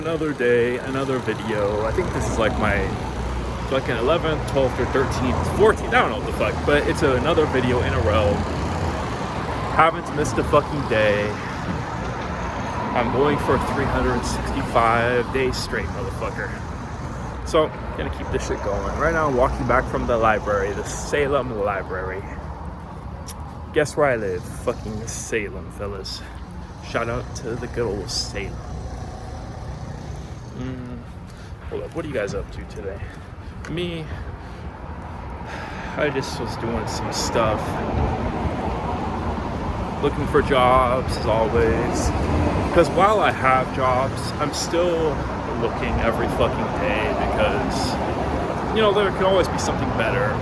Another day, another video. I think this is like my fucking 11th, 12th, or 13th, 14th, I don't know what the fuck, but it's another video in a row. Haven't missed a fucking day. I'm going for 365 days straight, motherfucker. So, gonna keep this shit going. Right now I'm walking back from the library, the Salem Library. Guess where I live? Fucking Salem, fellas. Shout out to the good old Salem. Hold up, what are you guys up to today? Me, I just was doing some stuff. Looking for jobs, as always. Because while I have jobs, I'm still looking every fucking day because, you know, there can always be something better.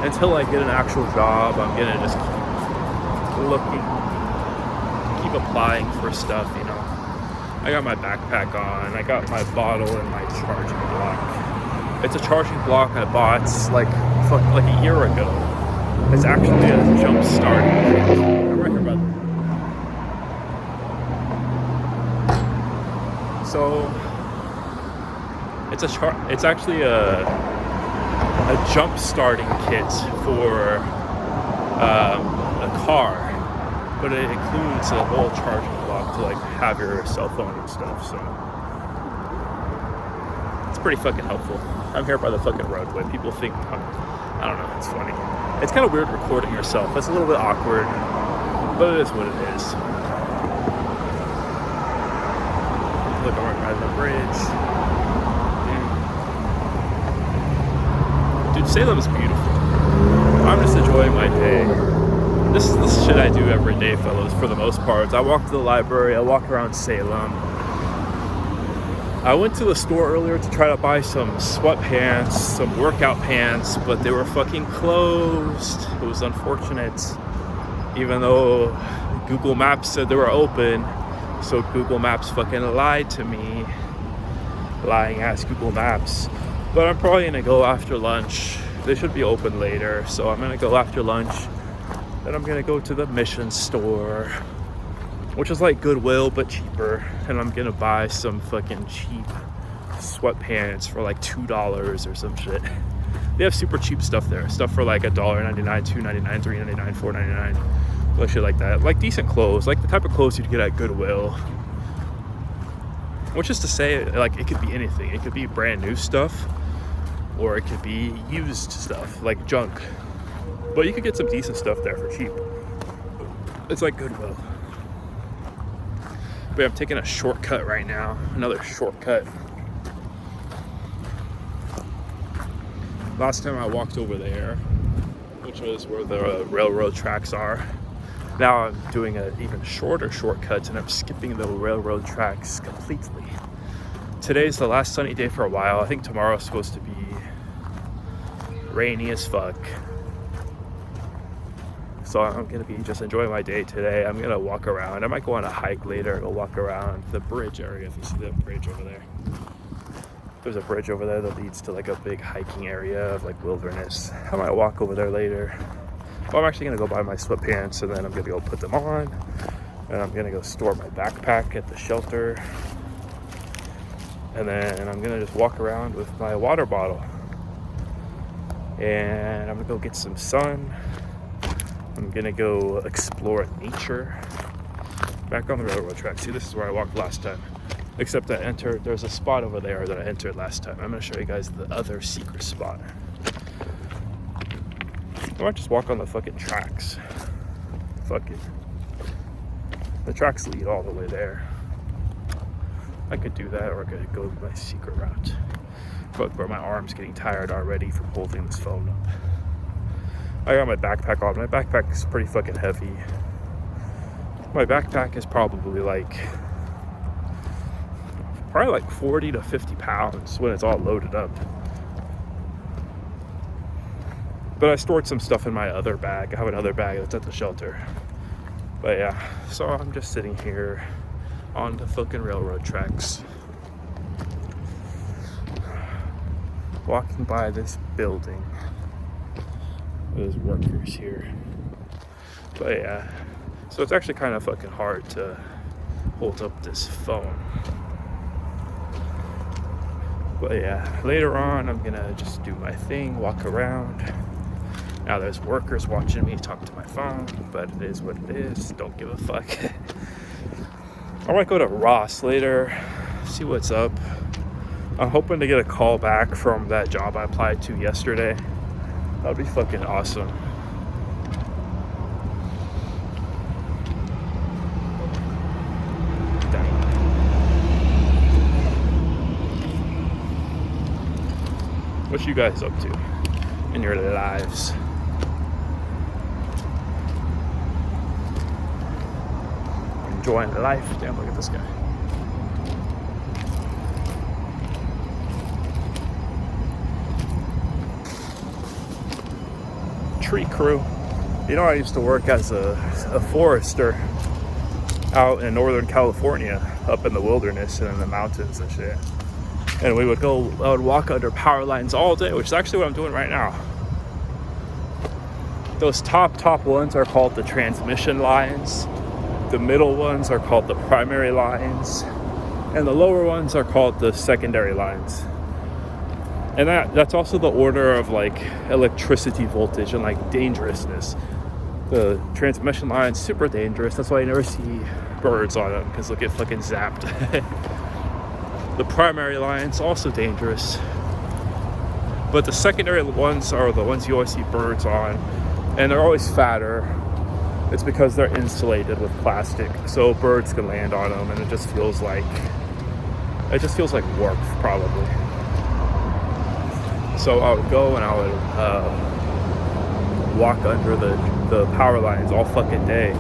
Until I get an actual job, I'm gonna just keep looking, keep applying for stuff, you know. I got my backpack on, I got my bottle and my charging block. It's a charging block I bought like a year ago. It's actually a jump start. I'm right here, brother. So it's actually a jump starting kit for a car, but it includes a whole charging block to like have your cell phone and stuff. So it's pretty fucking helpful. I'm here by the fucking roadway. People think I don't know. It's funny. It's kind of weird recording yourself. It's a little bit awkward, but it is what it is. Look, I'm right by the bridge. Dude, Salem is beautiful. I'm just enjoying my day. This is the shit I do every day, fellas, for the most part. I walk to the library, I walk around Salem. I went to the store earlier to try to buy some sweatpants, some workout pants, but they were fucking closed. It was unfortunate, even though Google Maps said they were open. So Google Maps fucking lied to me. Lying ass Google Maps. But I'm probably gonna go after lunch. They should be open later, so I'm gonna go after lunch. Then I'm gonna go to the Mission store, which is like Goodwill but cheaper, and I'm gonna buy some fucking cheap sweatpants for like $2 or some shit. They have super cheap stuff there, stuff for like $1.99, $2.99, $3.99, $4.99, like shit like that. Like decent clothes, like the type of clothes you'd get at Goodwill. Which is to say, like, it could be anything. It could be brand new stuff, or it could be used stuff, like junk. But you could get some decent stuff there for cheap. It's like Goodwill. But I'm taking a shortcut right now. Another shortcut. Last time I walked over there, which is where the railroad tracks are. Now I'm doing an even shorter shortcut, and I'm skipping the railroad tracks completely. Today's the last sunny day for a while. I think tomorrow's supposed to be rainy as fuck. So I'm gonna be just enjoying my day today. I'm gonna walk around. I might go on a hike later, go walk around the bridge area. If you see that bridge over there. There's a bridge over there that leads to like a big hiking area of like wilderness. I might walk over there later. But I'm actually gonna go buy my sweatpants, and then I'm gonna go put them on. And I'm gonna go store my backpack at the shelter. And then I'm gonna just walk around with my water bottle. And I'm gonna go get some sun. I'm gonna go explore nature. Back on the railroad track. See, this is where I walked last time. Except I entered, there's a spot over there that I entered last time. I'm gonna show you guys the other secret spot. I might just walk on the fucking tracks. Fuck it. The tracks lead all the way there. I could do that, or I could go my secret route. Fuck, bro, my arm's getting tired already from holding this phone up. I got my backpack on. My backpack is pretty fucking heavy. My backpack is probably like 40 to 50 pounds when it's all loaded up. But I stored some stuff in my other bag. I have another bag that's at the shelter. But yeah, so I'm just sitting here on the fucking railroad tracks, walking by this building. There's workers here. But yeah, so it's actually kind of fucking hard to hold up this phone. But yeah, later on, I'm gonna just do my thing, walk around. Now there's workers watching me talk to my phone, but it is what it is. Don't give a fuck. I might go to Ross later, see what's up. I'm hoping to get a call back from that job I applied to yesterday. That would be fucking awesome. What you guys up to in your lives? Enjoying life. Damn, look at this guy. Tree crew. You know, I used to work as a forester out in Northern California, up in the wilderness and in the mountains and shit. And I would walk under power lines all day, which is actually what I'm doing right now. Those top ones are called the transmission lines. The middle ones are called the primary lines. And the lower ones are called the secondary lines. And that's also the order of like electricity voltage and like dangerousness. The transmission lines, super dangerous. That's why you never see birds on them, because they'll get fucking zapped. The primary lines, also dangerous. But the secondary ones are the ones you always see birds on. And they're always fatter. It's because they're insulated with plastic, so birds can land on them, and it just feels like work, probably. So I would go and I would walk under the power lines all fucking day,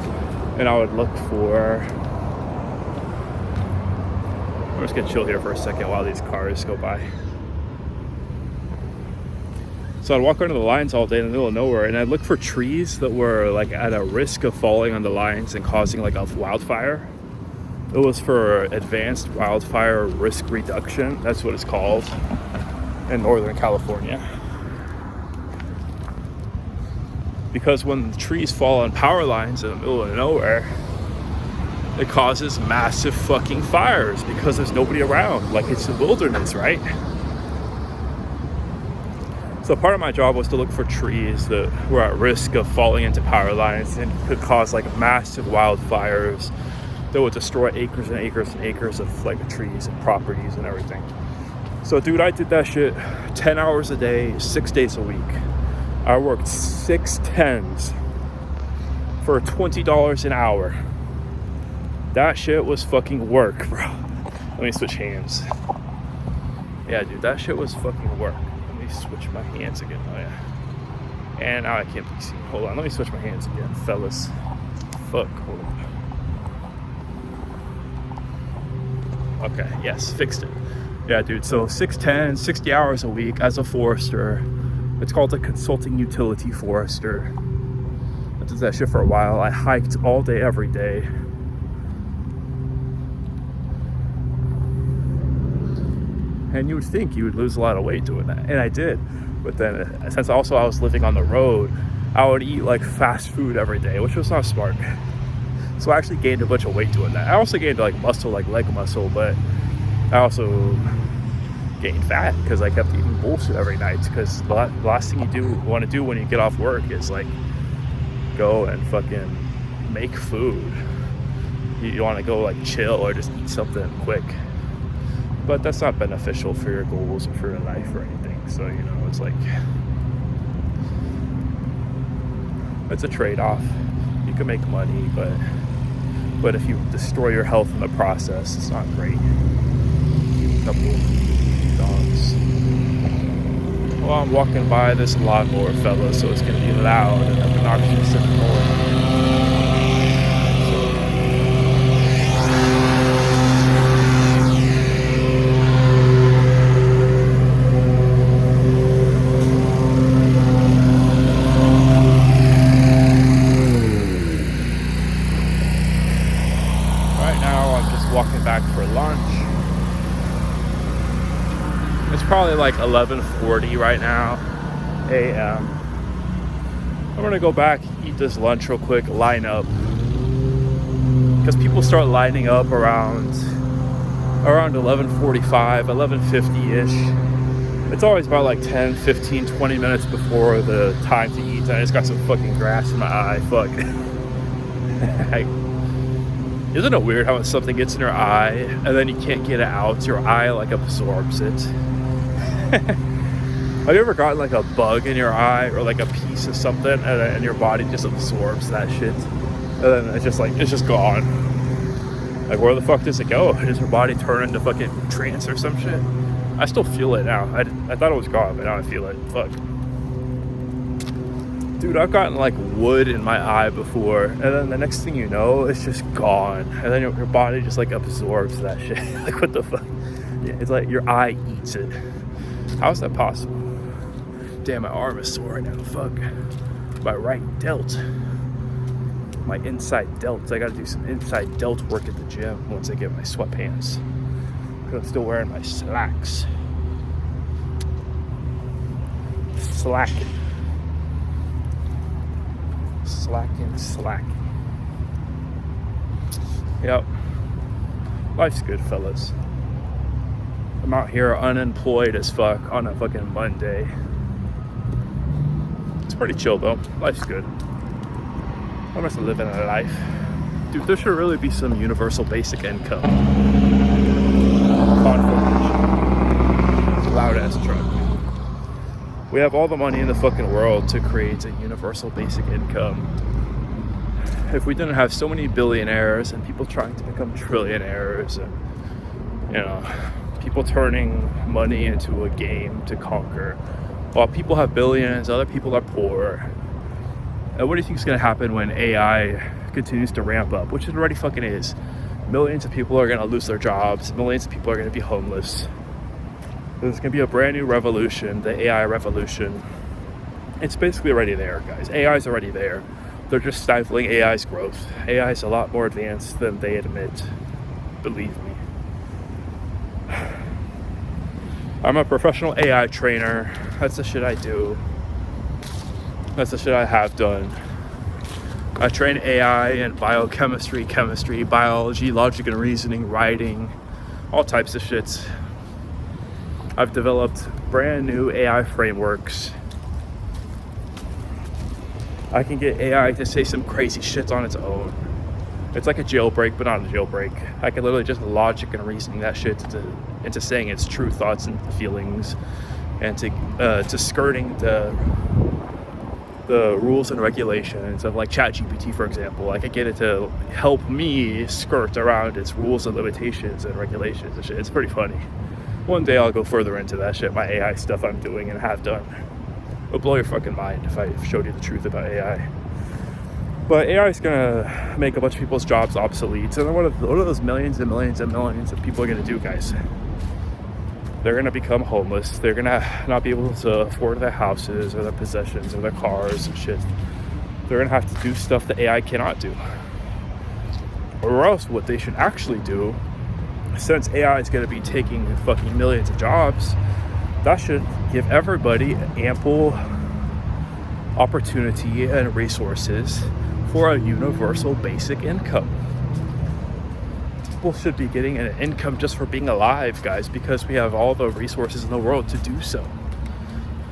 and I would look for. I'm just gonna chill here for a second while these cars go by. So I'd walk under the lines all day in the middle of nowhere, and I'd look for trees that were like at a risk of falling on the lines and causing like a wildfire. It was for advanced wildfire risk reduction. That's what it's called in Northern California. Because when the trees fall on power lines in the middle of nowhere, it causes massive fucking fires because there's nobody around. Like, it's the wilderness, right? So part of my job was to look for trees that were at risk of falling into power lines and could cause like massive wildfires that would destroy acres and acres and acres of like trees and properties and everything. So dude, I did that shit 10 hours a day, 6 days a week. I worked 6 10s for $20 an hour. That shit was fucking work, bro. Let me switch hands. Yeah, dude, that shit was fucking work. Let me switch my hands again. Oh, yeah. And now I can't be seen. Hold on, let me switch my hands again, fellas. Fuck, hold on. Okay, yes, fixed it. Yeah, dude, so 6 10, 60 hours a week as a forester. It's called a consulting utility forester. I did that shit for a while. I hiked all day, every day. And you would think you would lose a lot of weight doing that. And I did. But then, since also I was living on the road, I would eat like fast food every day, which was not smart. So I actually gained a bunch of weight doing that. I also gained like muscle, like leg muscle, but I also gained fat because I kept eating bullshit every night. Because the last thing you want to do when you get off work is like go and fucking make food. You want to go like chill or just eat something quick. But that's not beneficial for your goals or for your life or anything. So, you know, it's like, it's a trade-off. You can make money, but if you destroy your health in the process, it's not great. Couple dogs. Well, I'm walking by this lawnmower fella, so it's gonna be loud and obnoxious and annoying. Walking back for lunch. It's probably like 11:40 right now a.m. I'm gonna go back, eat this lunch real quick, line up, because people start lining up around around 11:45, 11:50-ish. It's always about like 10, 15, 20 minutes before the time to eat. I just got some fucking grass in my eye. Fuck. Isn't it weird how something gets in your eye and then you can't get it out? Your eye like absorbs it. Have you ever gotten like a bug in your eye or like a piece of something and your body just absorbs that shit? And then it's just gone. Like, where the fuck does it go? Does your body turn into fucking trance or some shit? I still feel it now. I thought it was gone, but now I feel it. Fuck. Dude, I've gotten like wood in my eye before, and then the next thing you know, it's just gone. And then your body just like absorbs that shit. Like, what the fuck? Yeah, it's like your eye eats it. How is that possible? Damn, my arm is sore right now. Fuck. My right delt. My inside delts. I gotta do some inside delt work at the gym once I get my sweatpants. I'm still wearing my slacks. Slacking. Yep. Life's good, fellas. I'm out here unemployed as fuck on a fucking Monday. It's pretty chill though. Life's good. I'm just living a life. Dude, there should really be some universal basic income. Confirmation. Loud ass truck. We have all the money in the fucking world to create a universal basic income. If we didn't have so many billionaires and people trying to become trillionaires and, you know, people turning money into a game to conquer. While people have billions, other people are poor. And what do you think is going to happen when AI continues to ramp up, which it already fucking is? Millions of people are going to lose their jobs. Millions of people are going to be homeless. There's going to be a brand new revolution, the AI revolution. It's basically already there, guys. AI is already there. They're just stifling AI's growth. AI is a lot more advanced than they admit. Believe me. I'm a professional AI trainer. That's the shit I do. That's the shit I have done. I train AI in biochemistry, chemistry, biology, logic and reasoning, writing, all types of shit. I've developed brand new AI frameworks. I can get AI to say some crazy shit on its own. It's like a jailbreak, but not a jailbreak. I can literally just logic and reasoning that shit into saying its true thoughts and feelings, and to skirting the rules and regulations of like ChatGPT, for example. I could get it to help me skirt around its rules and limitations and regulations and shit. It's pretty funny. One day I'll go further into that shit, my AI stuff I'm doing and have done. It'll blow your fucking mind if I showed you the truth about AI. But AI is gonna make a bunch of people's jobs obsolete. So then what are those millions and millions and millions of people are gonna do, guys? They're gonna become homeless. They're gonna not be able to afford their houses or their possessions or their cars and shit. They're gonna have to do stuff that AI cannot do. Or else what they should actually do, since AI is gonna be taking fucking millions of jobs, that should give everybody ample opportunity and resources for a universal basic income. People should be getting an income just for being alive, guys, because we have all the resources in the world to do so.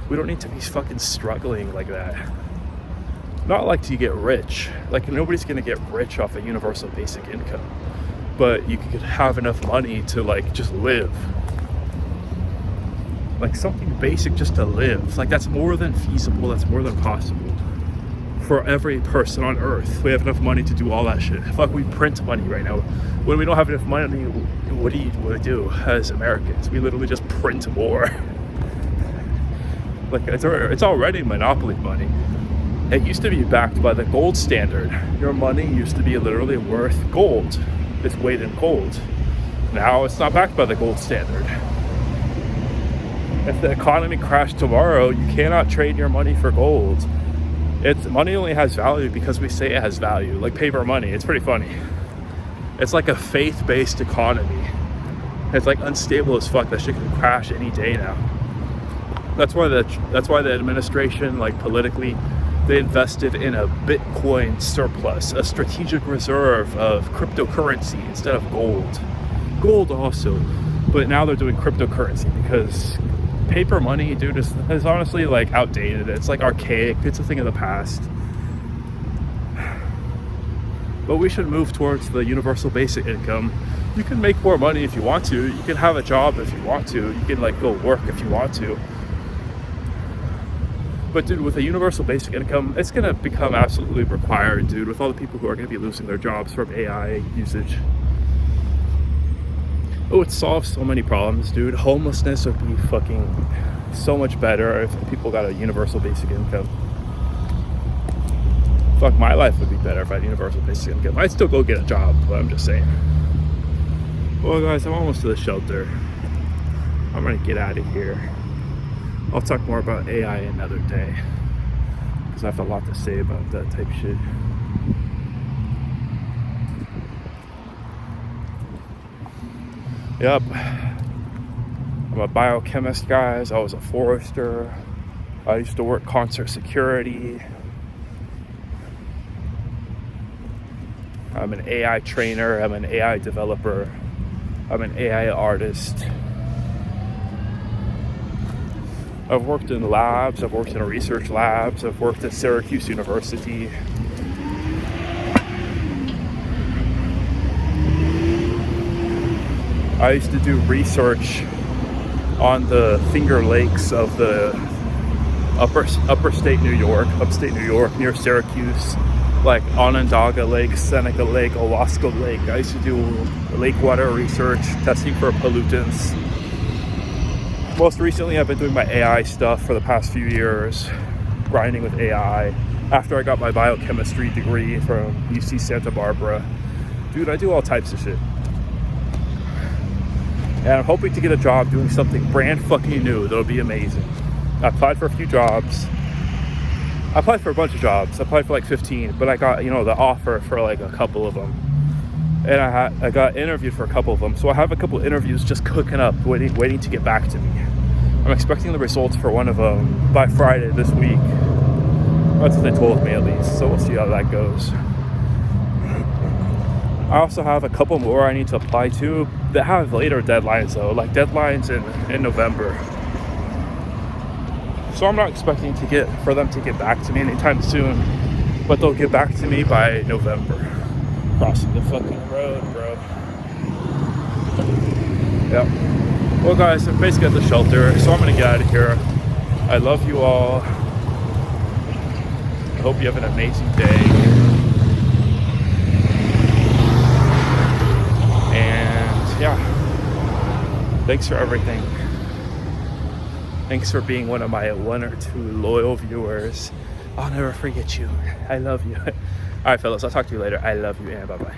We don't need to be fucking struggling like that. Not like to get rich. Like, nobody's gonna get rich off a universal basic income. But you could have enough money to like just live. Like something basic just to live. Like, that's more than feasible, that's more than possible. For every person on earth, we have enough money to do all that shit. Fuck, we print money right now. When we don't have enough money, what do you do as Americans? We literally just print more. Like, it's already monopoly money. It used to be backed by the gold standard. Your money used to be literally worth gold. Its weight in gold. Now it's not backed by the gold standard. If the economy crashed tomorrow, you cannot trade your money for gold. Money only has value because we say it has value. Like paper money, it's pretty funny. It's like a faith-based economy. It's like unstable as fuck. That shit can crash any day now. That's why the administration, like politically, they invested in a Bitcoin surplus, a strategic reserve of cryptocurrency instead of gold. gold also, but now they're doing cryptocurrency because paper money, dude, is honestly like outdated. It's like archaic. It's a thing of the past. But we should move towards the universal basic income. You can make more money if you want to. You can have a job if you want to. You can like go work if you want to. But dude, with a universal basic income, it's gonna become absolutely required, dude, with all the people who are gonna be losing their jobs from AI usage. Oh, it solves so many problems, dude. Homelessness would be fucking so much better if people got a universal basic income. Fuck, my life would be better if I had universal basic income. I'd still go get a job, but I'm just saying. Well, guys, I'm almost to the shelter. I'm gonna get out of here. I'll talk more about AI another day, because I have a lot to say about that type shit. Yep. I'm a biochemist, guys. I was a forester. I used to work concert security. I'm an AI trainer. I'm an AI developer. I'm an AI artist. I've worked in labs. I've worked in research labs. I've worked at Syracuse University. I used to do research on the Finger Lakes of the upstate New York, near Syracuse, like Onondaga Lake, Seneca Lake, Owasco Lake. I used to do lake water research, testing for pollutants. Most recently, I've been doing my AI stuff for the past few years, grinding with AI. After I got my biochemistry degree from UC Santa Barbara. Dude, I do all types of shit. And I'm hoping to get a job doing something brand fucking new that'll be amazing. I applied for a few jobs. I applied for a bunch of jobs. I applied for like 15, but I got, the offer for like a couple of them. And I got interviewed for a couple of them. So I have a couple of interviews just cooking up, waiting to get back to me. I'm expecting the results for one of them by Friday this week. That's what they told me, at least. So we'll see how that goes. I also have a couple more I need to apply to that have later deadlines though, like deadlines in November. So I'm not expecting for them to get back to me anytime soon, but they'll get back to me by November. Crossing the fucking road, bro. Yep. Well, guys, I'm basically at the shelter, so I'm gonna get out of here. I love you all. I hope you have an amazing day. Yeah, thanks for everything. Thanks for being one of my 1 or 2 loyal viewers. I'll never forget you. I love you. All right, fellas, I'll talk to you later. I love you, and bye-bye.